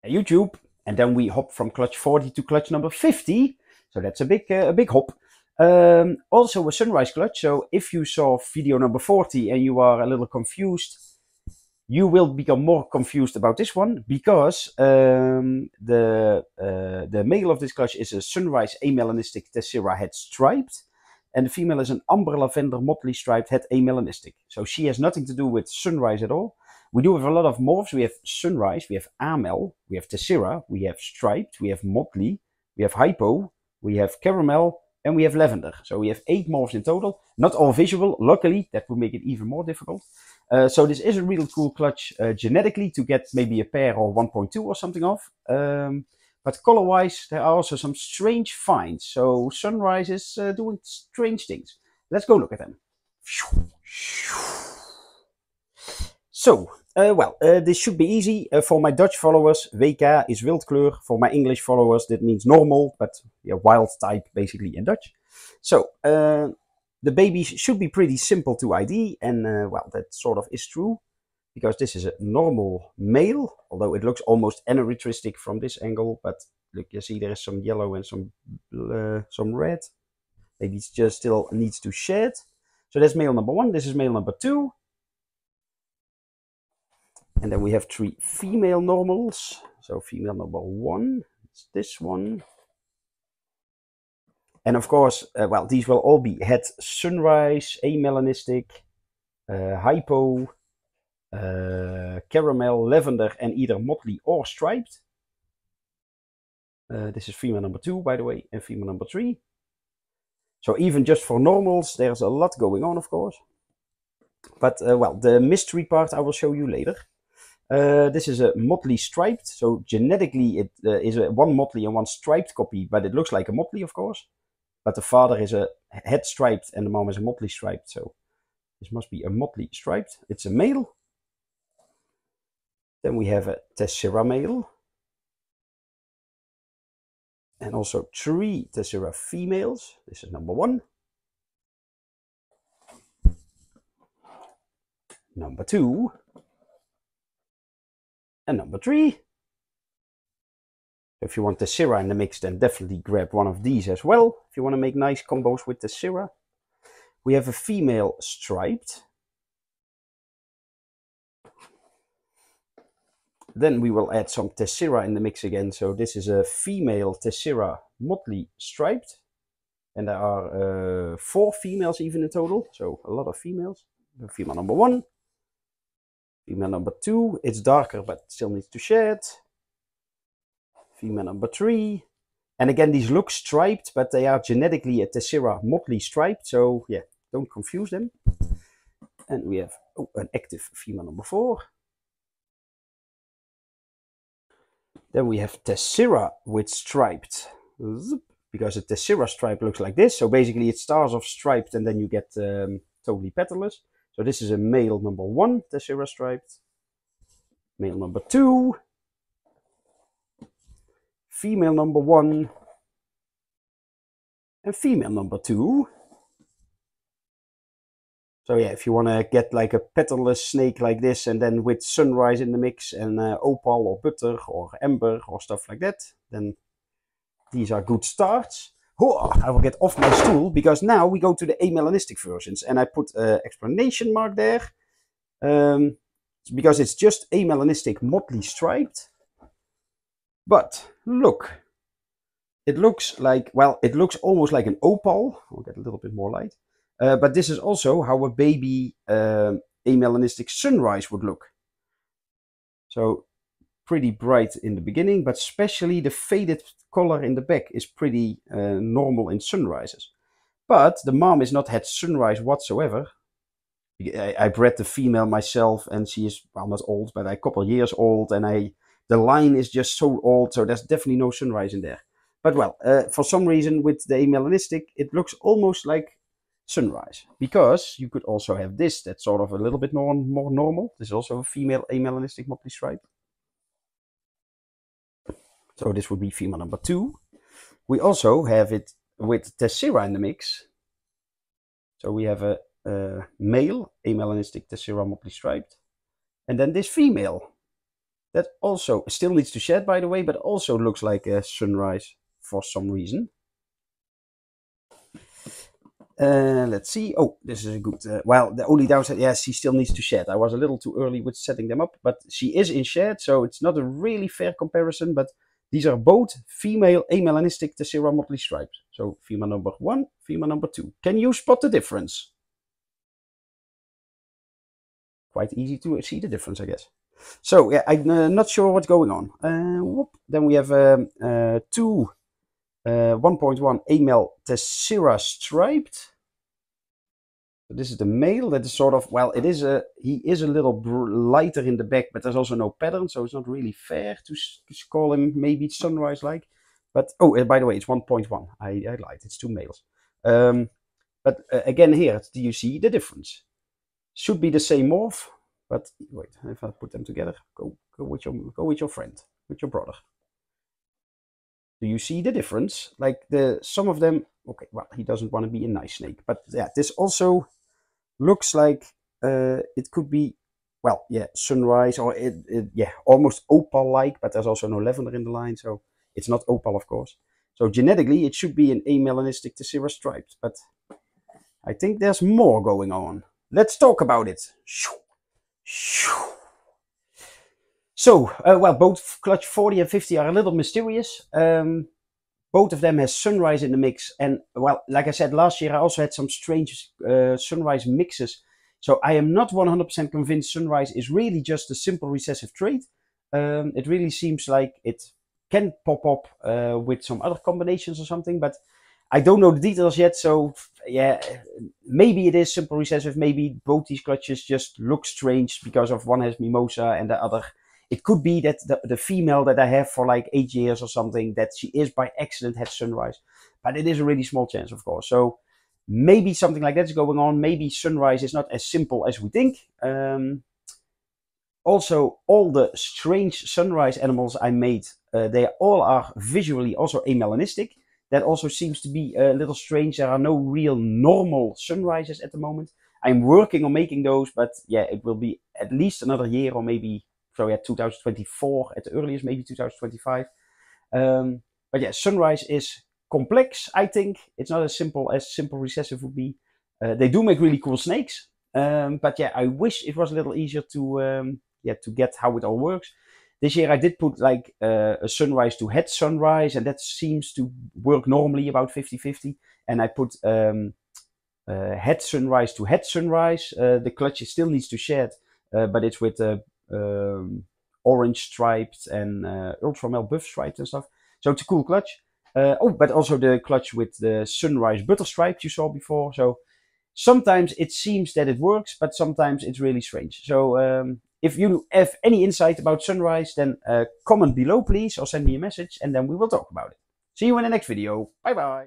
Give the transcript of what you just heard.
YouTube, and then we hop from clutch 40 to clutch number 50. So that's a big hop. Also a sunrise clutch. So if you saw video number 40 and you are a little confused, you will become more confused about this one, because the male of this clutch is a sunrise amelanistic Tessera head striped, and the female is an amber lavender Motley striped head amelanistic. So she has nothing to do with sunrise at all. We do have a lot of morphs. We have sunrise, we have Amel, we have Tessera, we have striped, we have Motley, we have Hypo, we have caramel, and we have lavender. So we have 8 morphs in total. Not all visual, luckily. That would make it even more difficult. So this is a really cool clutch genetically, to get maybe a pair or 1.2 or something off. But color-wise, there are also some strange finds. So sunrise is doing strange things. Let's go look at them. So, this should be easy. For my Dutch followers, WK is wildkleur. For my English followers, that means normal, but yeah, wild type basically in Dutch. So, the baby should be pretty simple to ID, and well, that sort of is true, because this is a normal male, although it looks almost anerythristic from this angle. But look, you see there is some yellow and some red. Maybe it just still needs to shed. So that's male number 1. This is male number 2. And then we have 3 female normals. So female number 1 is this one. And of course, well, these will all be head sunrise, amelanistic, hypo, caramel, lavender, and either motley or striped. This is female number 2, by the way, and female number 3. So even just for normals, there's a lot going on, of course. But well, the mystery part I will show you later. This is a motley striped. So genetically, it is a 1 motley and 1 striped copy, but it looks like a motley, of course. But the father is a head striped and the mom is a motley striped. So this must be a motley striped. It's a male. Then we have a Tessera male. And also 3 Tessera females. This is number 1. Number 2. And number 3. If you want Tessera in the mix, then definitely grab one of these as well, if you want to make nice combos with Tessera. We have a female striped. Then we will add some Tessera in the mix again. So this is a female Tessera Motley striped. And there are 4 females even in total. So a lot of females. Female number 1. Female number 2. It's darker, but still needs to shed. Female number 3. And again, these look striped, but they are genetically a Tessera Motley striped. So yeah, don't confuse them. And we have an active female number 4. Then we have Tessera with striped, because a Tessera stripe looks like this. So basically it starts off striped and then you get totally petalless. So this is a male number 1 Tessera striped. Male number 2. Female number 1. And female number 2. So yeah, if you want to get like a petalless snake like this, and then with sunrise in the mix, and opal or butter or amber or stuff like that, then these are good starts. Oh, I will get off my stool, because now we go to the amelanistic versions, and I put an explanation mark there, because it's just amelanistic Motley striped. But look, it looks like, well, it looks almost like an opal. I'll get a little bit more light. But this is also how a baby amelanistic sunrise would look. So pretty bright in the beginning, but especially the faded color in the back is pretty normal in sunrises. But the mom is not had sunrise whatsoever. I bred the female myself, and she is, well, not old, but a couple years old, and the line is just so old, so there's definitely no sunrise in there. But well, for some reason with the amelanistic, it looks almost like sunrise, because you could also have this that's sort of a little bit more normal. This is also a female amelanistic Motley stripe. So this would be female number 2. We also have it with Tessera in the mix. So we have a male amelanistic Tessera Motley striped, and then this female. That also still needs to shed, by the way, but also looks like a sunrise for some reason. Let's see. Oh, this is a good... well, the only downside, yes, she still needs to shed. I was a little too early with setting them up, but she is in shed, so it's not a really fair comparison, but these are both female amelanistic Tessera Motley Striped. So female number 1, female number 2. Can you spot the difference? Quite easy to see the difference, I guess. So yeah, I'm not sure what's going on. Then we have 2 1.1 Amel Tessera Striped. So this is the male. That is sort of, well, it is he is a little lighter in the back, but there's also no pattern, so it's not really fair to call him maybe sunrise like. But oh, by the way, it's 1.1. I lied. It's 2 males. But again, here, do you see the difference? Should be the same morph, but wait, if I put them together, go with your friend, with your brother. Do you see the difference? Like some of them, okay, well, he doesn't want to be a nice snake, but yeah, this also looks like it could be, well, yeah, sunrise, or yeah, almost opal-like, but there's also no lavender in the line, so it's not opal, of course. So genetically, it should be an amelanistic Tessera Striped, but I think there's more going on. Let's talk about it. So, well, both clutch 40 and 50 are a little mysterious. Both of them has sunrise in the mix. And, well, like I said, last year I also had some strange sunrise mixes. So I am not 100% convinced sunrise is really just a simple recessive trait. It really seems like it can pop up with some other combinations or something, but I don't know the details yet, so yeah, maybe it is simple recessive, maybe both these clutches just look strange because of one has mimosa and the other. It could be that the female that I have for like 8 years or something, that she is by accident had sunrise, but it is a really small chance, of course. So maybe something like that is going on. Maybe sunrise is not as simple as we think. Also, all the strange sunrise animals I made, they all are visually also amelanistic. That also seems to be a little strange. There are no real normal sunrises at the moment. I'm working on making those, but yeah, it will be at least another year, or maybe, so yeah, 2024 at the earliest, maybe 2025. But yeah, sunrise is complex, I think. It's not as simple recessive would be. They do make really cool snakes. But yeah, I wish it was a little easier to get how it all works. This year I did put like a sunrise to head sunrise, and that seems to work normally about 50-50. And I put head sunrise to head sunrise. The clutch still needs to shed, but it's with orange striped and ultramel buff striped and stuff. So it's a cool clutch. Oh, but also the clutch with the sunrise butter striped you saw before. So sometimes it seems that it works, but sometimes it's really strange. So if you have any insight about sunrise, then comment below, please, or send me a message, and then we will talk about it. See you in the next video. Bye bye.